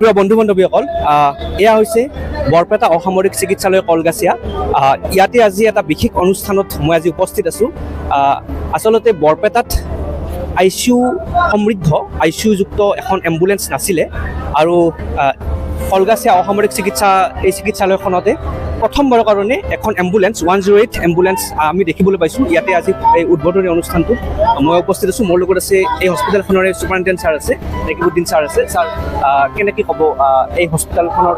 প্ৰিয় বন্ধু বান্ধৱীসকল, এয়া হৈছে বৰপেটা অসামৰিক চিকিৎসালয় কলগাছিয়া। ইয়াতে আজি এটা বিশেষ অনুষ্ঠানত মই আজি উপস্থিত আছোঁ। আচলতে বৰপেটাত ICU সমৃদ্ধ ICU-যুক্ত এখন এম্বুলেঞ্চ নাছিলে আৰু কলগাছিয়া অসামৰিক এই চিকিৎসালয়খনতে প্ৰথমবাৰৰ কাৰণে এখন এম্বুলেঞ্চ 108 এম্বুলেঞ্চ আমি দেখিবলৈ পাইছোঁ। ইয়াতে আজি এই উদ্বোধনী অনুষ্ঠানটোত মই উপস্থিত আছোঁ। মোৰ লগত আছে এই হস্পিটেলখনৰে ছুপাৰিণ্টেণ্ডেণ্ট ছাৰ আছে, নেকিবুদ্দিন ছাৰ আছে। ছাৰ, কেনেকৈ ক'ব এই হস্পিটেলখনৰ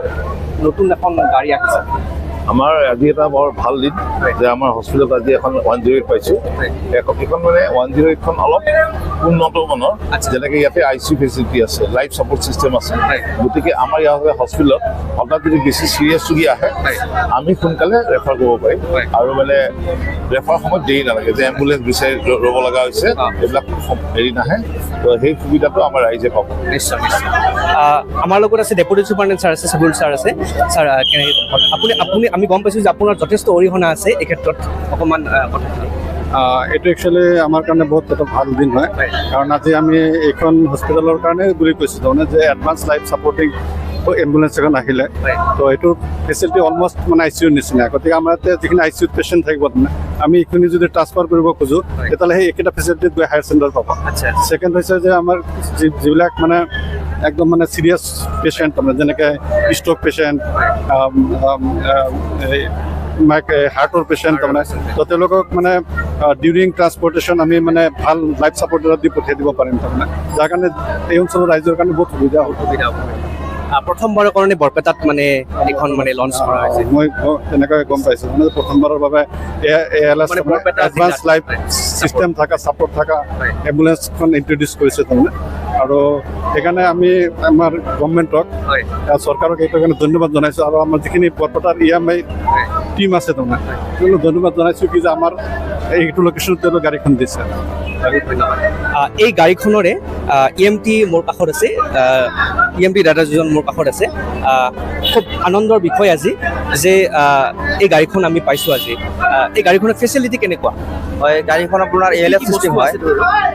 নতুন এখন গাড়ী আহিছে? আমাৰ আজি এটা বৰ ভাল দিন যে আমাৰ হস্পিটেলত আজি এখন 108 পাইছোঁ। এইখন মানে 108খন অলপ উন্নত মানৰ, যেনেকৈ ইয়াতে ICU ফেচিলিটি আছে, লাইফ ছাপৰ্ট চিষ্টেম আছে। গতিকে আমাৰ ইয়াতে হস্পিটেলত হঠাৎ যদি বেছি চিৰিয়াছ ৰোগী আহে আমি সোনকালে ৰেফাৰ কৰিব পাৰিম আৰু মানে ৰেফাৰ সময়ত দেৰি নালাগে যে এম্বুলেঞ্চ বিচাৰি ৰ'ব লগা হৈছে, এইবিলাক হেৰি নাহে। তো সেই সুবিধাটো আমাৰ ৰাইজে পাব। নিশ্চয় নিশ্চয়। আমাৰ লগত আছে ডেপুটি ছুপাৰিণ্টেণ্ডেণ্ট ছাৰ আছে, চাবুল ছাৰ আছে। ছাৰ, আপুনি আমি গম পাইছোঁ যে আপোনাৰ যথেষ্ট অৰিহণা আছে এই ক্ষেত্ৰত, অকণমান কথাখিনি। এইটো একচুৱেলি আমাৰ কাৰণে বহুত এটা ভাল দিন হয়, কাৰণ আজি আমি এইখন হস্পিটেলৰ কাৰণে বুলি কৈছোঁ তাৰমানে যে এডভান্স লাইফ ছাপৰ্টিং এম্বুলেঞ্চ এখন আহিলে। তো এইটোৰ ফেচিলিটি অলমষ্ট মানে ICUৰ নিচিনা। গতিকে আমাৰ ইয়াতে যিখিনি ICUত পেচেণ্ট থাকিব তাৰমানে আমি এইখিনি যদি ট্ৰান্সফাৰ কৰিব খোজোঁ তেতিয়াহ'লে সেই একেটা ফেচিলিটিত গৈ হায়াৰ চেণ্টাৰ পাব। ছেকেণ্ড হৈছে যে আমাৰ যিবিলাক মানে একদম মানে চিৰিয়াছ পেচেণ্ট তাৰমানে যেনেকৈ ষ্ট্ৰক পেচেণ্ট, হাৰ্টৰ পেচেণ্ট তাৰমানে, তো তেওঁলোকক মানে ডিউৰিং ট্ৰান্সপৰ্টেশ্যন আমি মানে ভাল লাইফ ছাপৰ্টাৰত দি পঠিয়াই দিব পাৰিম তাৰমানে, যাৰ কাৰণে এই অঞ্চলৰ ৰাইজৰ কাৰণে বহুত সুবিধা হ'ব। প্ৰথমবাৰৰ কাৰণে বৰপেটাত মানে এইখন মানে লঞ্চ কৰা হৈছে। মই তেনেকৈ গম পাইছোঁ মানে প্ৰথমবাৰৰ বাবে ALS এডভান্স লাইফ চিষ্টেম থকা ছাপৰ্ট থকা এম্বুলেঞ্চখন ইণ্ট্ৰডিউচ কৰিছে তাৰমানে। আৰু সেইকাৰণে আমি আমাৰ গভৰ্ণমেণ্টক, চৰকাৰক এইটো কাৰণে ধন্যবাদ জনাইছোঁ। আৰু আমাৰ যিখিনি বৰপেটাৰ EMI টিম আছে তাৰমানে তেওঁলোকক ধন্যবাদ জনাইছোঁ কি যে আমাৰ এইটো লোকেশ্যনত তেওঁলোক গাড়ীখন দিছে। এই গাড়ীখনৰে EMT মোৰ কাষত আছে, EMT দাদাজন মোৰ কাষত আছে। খুব আনন্দৰ বিষয় আজি যে এই গাড়ীখন আমি পাইছোঁ আজি। এই গাড়ীখনৰ ফেচিলিটি কেনেকুৱা? হয়, গাড়ীখন আপোনাৰ ALS চিষ্টেম হয়।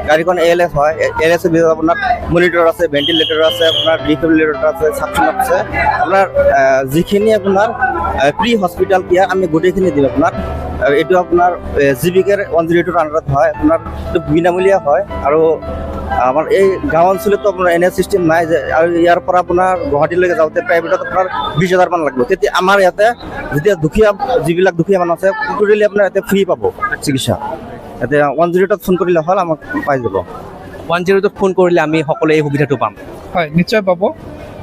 গাড়ীখন ALS হয়। ALS ৰ ভিতৰত আপোনাৰ মনিটৰ আছে, ভেণ্টিলেটৰ আছে, আপোনাৰ ডিফিব্ৰিলেটৰ আছে, চাকচন আছে। আপোনাৰ যিখিনি আপোনাৰ প্ৰি হস্পিটেল কেয়াৰ আমি গোটেইখিনি দিম আপোনাক। এইটো আপোনাৰ GBKৰ 108ৰ আণ্ডাৰত হয়। আপোনাৰ এইটো বিনামূলীয়া হয়। আৰু আমাৰ এই গাঁও অঞ্চলতো আপোনাৰ এনে চিষ্টেম নাই যে, আৰু ইয়াৰ পৰা আপোনাৰ গুৱাহাটীলৈকে যাওঁতে প্ৰাইভেটত আপোনাৰ 20,000 মান লাগিব। তেতিয়া আমাৰ ইয়াতে যেতিয়া যিবিলাক দুখীয়া মানুহ আছে টোটেলি আপোনাৰ ইয়াতে ফ্ৰী পাব চিকিৎসা। ইয়াতে 108ত ফোন কৰিলে হ'ল, আমাক পাই যাব। 108ত ফোন কৰিলে আমি সকলোৱে এই সুবিধাটো পাম? হয়, নিশ্চয় পাব।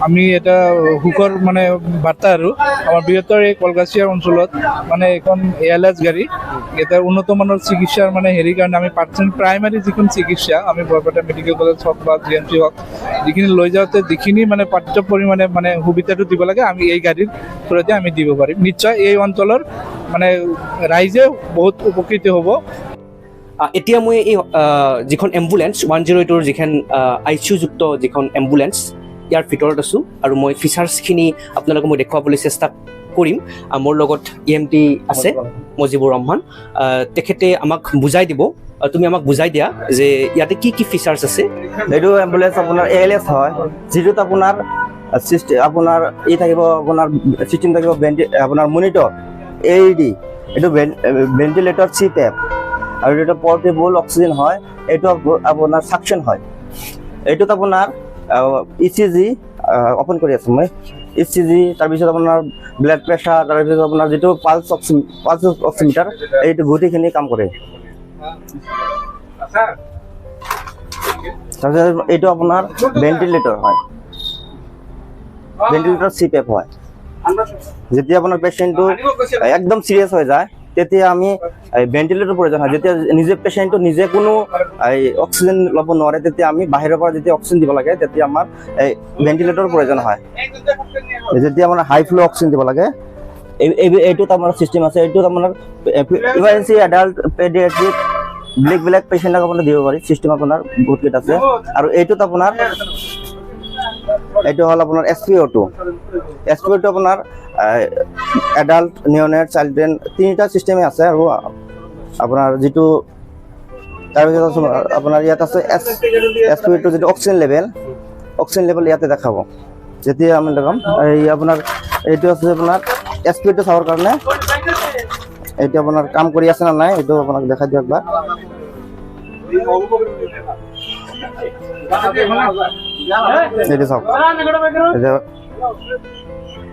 আমি এটা সুখৰ মানে বাৰ্তা আৰু আমাৰ বৃহত্তৰ এই কলগাছিয়া অঞ্চলত মানে এখন ALS গাড়ী এটা উন্নত মানৰ চিকিৎসাৰ মানে হেৰিৰ কাৰণে আমি প্ৰাইমাৰী যিখিনি চিকিৎসা আমি বৰপেটা মেডিকেল কলেজ হওক বা GMC হওক যিখিনি লৈ যাওঁতে যিখিনি মানে পৰ্যাপ্ত পৰিমাণে মানে সুবিধাটো দিব লাগে আমি এই গাড়ীৰ থ্ৰুতে আমি দিব পাৰিম। নিশ্চয় এই অঞ্চলৰ মানে ৰাইজে বহুত উপকৃত হ'ব। এতিয়া মই এই যিখন এম্বুলেঞ্চ 108ৰ যিখন ICU-যুক্ত যিখন এম্বুলেঞ্চ ইয়াৰ ভিতৰত আছোঁ আৰু মই ফিচাৰ্ছখিনি আপোনালোকক মই দেখুৱাবলৈ চেষ্টা কৰিম। মোৰ লগত EMT আছে মজিবুৰ ৰহমান, তেখেতে আমাক বুজাই দিব। তুমি আমাক বুজাই দিয়া যে ইয়াতে কি কি ফিচাৰ্ছ আছে। এইটো এম্বুলেঞ্চ আপোনাৰ ALS হয়, যিটোত আপোনাৰ আপোনাৰ থাকিব, আপোনাৰ চিষ্টেম থাকিব আপোনাৰ মনিটৰ AED, এইটো ভেণ্টিলেটৰ CPAP, আৰু এইটো পৰ্টেবল অক্সিজেন হয়। এইটো আপোনাৰ চাকচন হয়। এইটোত আপোনাৰ ECG অপেন কৰি আছোঁ মই, ECG, তাৰপিছত আপোনাৰ ব্লাড প্ৰেছাৰ, তাৰপিছত আপোনাৰ যিটো পালছ অক্সিমিটাৰ, এইটো গোটেইখিনি কাম কৰে। তাৰপিছত এইটো আপোনাৰ ভেণ্টিলেটৰ হয়, ভেণ্টিলেটৰ CPAP হয়। যেতিয়া আপোনাৰ পেচেণ্টটো একদম চিৰিয়াছ হৈ যায় তেতিয়া আমি ভেণ্টিলেটৰ প্ৰয়োজন হয়। যেতিয়া পেচেণ্টটো নিজে কোনো অক্সিজেন ল'ব নোৱাৰে তেতিয়া আমি বাহিৰৰ পৰা যেতিয়া অক্সিজেন দিব লাগে তেতিয়া আমাৰ ভেণ্টিলেটৰৰ প্ৰয়োজন হয়। যেতিয়া আমাৰ হাই ফ্ল' অক্সিজেন দিব লাগে এইটোত আমাৰ চিষ্টেম আছে। এইটোত আপোনাৰ ইমাৰ্জেঞ্চি এডাল্ট পেডিয়াট্ৰিক বেলেগ পেচেণ্টক আপোনাৰ দিব পাৰি চিষ্টেম আপোনাৰ বহুত কেইটা আছে। আৰু এইটোত আপোনাৰ এইটো হ'ল আপোনাৰ SpO2 আপোনাৰ এডাল্ট, নিঅনেট, চিলড্ৰেন তিনিটা চিষ্টেমে আছে। আৰু আপোনাৰ যিটো তাৰপিছত আপোনাৰ ইয়াত আছে SpO2 যিটো অক্সিজেন লেভেল ইয়াতে দেখাব। যেতিয়া আমি লগাম এই আপোনাৰ এইটো আছে আপোনাৰ এছপিটো চাবৰ কাৰণে এইটো আপোনাৰ কাম কৰি আছে না নাই এইটো আপোনাক দেখাই দিওঁ একবাৰ এইটো চাওক এইটো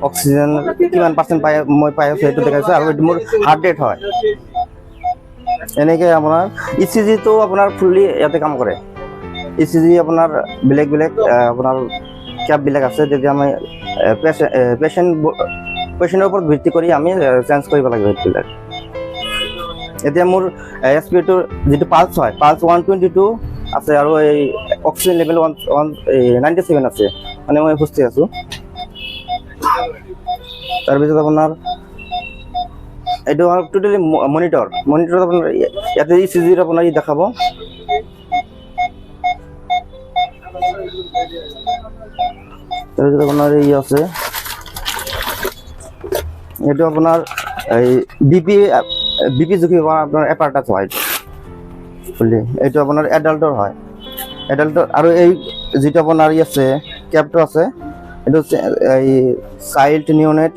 অক্সিজেন কিমান পাৰ্চেণ্ট মই পাই আছোঁ সেইটো দেখাইছে আৰু এইটো মোৰ হাৰ্ট ৰেট হয় এনেকৈ আপোনাৰ ইচিজিটো আপোনাৰ ফুল্লি ইয়াতে কাম কৰে ইচিজি আপোনাৰ বেলেগ বেলেগ আপোনাৰ কেববিলাক আছে তেতিয়া আমি পেচেণ্টৰ ওপৰত ভিত্তি কৰি আমি চেঞ্জ কৰিব লাগিব সেইবিলাক এতিয়া মোৰ এছপিটোৰ যিটো পালছ হয় পালছ 122 আছে আৰু এই অক্সিজেন লেভেল 97 আছে মানে মই সুস্থ আছোঁ তাৰপিছত আপোনাৰ এইটো টোটেলি মনিটৰত আপোনাৰ ইয়াতে ইচিজিৰ আপোনাৰ ই দেখাব তাৰপিছত আপোনাৰ ই আছে এইটো আপোনাৰ এই বিপি জুখিব আপোনাৰ এপাৰ্টাছ হয় বুলি এইটো আপোনাৰ এডাল্টৰ হয় এডাল্টৰ আৰু এই যিটো আপোনাৰ ই আছে কেবটো আছে এইটো এই চাইল্ড নিউনেট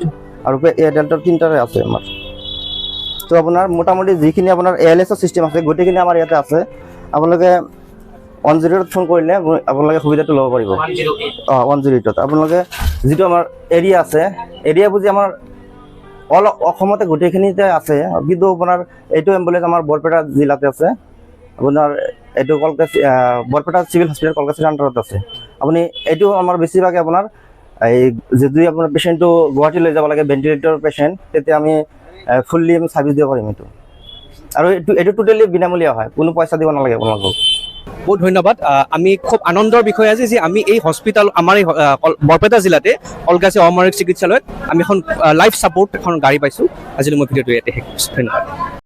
আৰু এডাল্টৰ তিনিটাৰে আছে আমাৰ তো আপোনাৰ মোটামুটি যিখিনি আপোনাৰ ALS চিষ্টেম আছে গোটেইখিনি আমাৰ ইয়াতে আছে আপোনালোকে 108 ফোন কৰিলে আপোনালোকে সুবিধাটো ল'ব পাৰিব 108 আপোনালোকে যিটো আমাৰ এৰিয়া আছে এৰিয়া বুজি আমাৰ অল অসমতে গোটেইখিনিতে আছে কিন্তু আপোনাৰ এইটো এম্বুলেন্স আমাৰ বৰপেটা জিলাতে আছে আপোনাৰ এইটো বৰপেটা চিভিল হস্পিটেল কলকাতাৰ আণ্ডাৰত আছে আপুনি এইটো আমাৰ বেছিভাগে আপোনাৰ এই যদি আপোনাৰ পেচেণ্টটো গুৱাহাটী লৈ যাব লাগে ভেণ্টিলেটৰ পেচেণ্ট তেতিয়া আমি ফুল্লি আমি চাৰ্ভিচ দিব পাৰিম এইটো আৰু এইটো টোটেলি বিনামূলীয়া হয় কোনো পইচা দিব নালাগে আপোনালোকক বহুত ধন্যবাদ আমি খুব আনন্দৰ বিষয় আজি যে আমি এই হস্পিটেল আমাৰ এই বৰপেটা জিলাতে কলগাছিয়া অসামৰিক চিকিৎসালয়ত আমি এখন লাইফ ছাপোৰ্ট এখন গাড়ী পাইছোঁ আজিলৈ মই ভিডিঅ'টো ইয়াতে শেষ কৰিছোঁ ধন্যবাদ